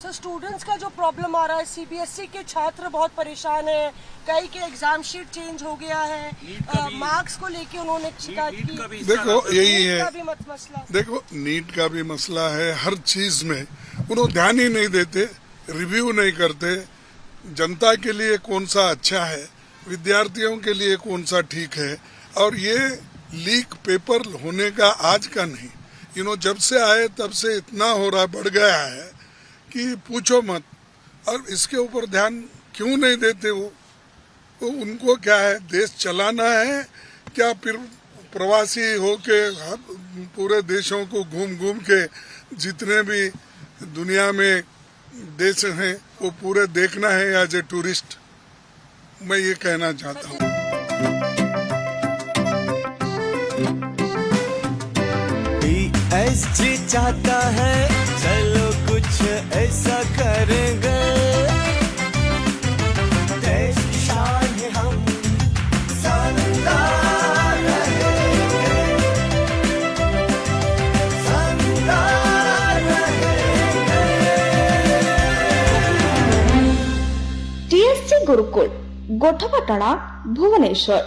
तो स्टूडेंट्स का जो प्रॉब्लम आ रहा है, सीबीएसई के छात्र बहुत परेशान है। कई के एग्जाम शीट चेंज हो गया है, मार्क्स को लेके उन्होंने शिकायत की। देखो यही है, का भी मसला। देखो नीट का भी मसला है। हर चीज में उन्होंने ध्यान ही नहीं देते, रिव्यू नहीं करते। जनता के लिए कौन सा अच्छा है, विद्यार्थियों के लिए कौन सा ठीक है। और ये लीक पेपर होने का आज का नहीं, जब से आए तब से इतना हो रहा, बढ़ गया है कि पूछो मत। और इसके ऊपर ध्यान क्यों नहीं देते वो उनको क्या है, देश चलाना है क्या? फिर प्रवासी होके पूरे देशों को घूम घूम के जितने भी दुनिया में देश हैं वो पूरे देखना है एज ए टूरिस्ट। मैं ये कहना चाहता हूँ। टीएसजी चाहता है चलो कुछ ऐसा करेंगे, देश की शान है हम शानदार रहेंगे, शानदार रहेंगे। टीएसजी गुरुकुल गोठपाटणा भुवनेश्वर।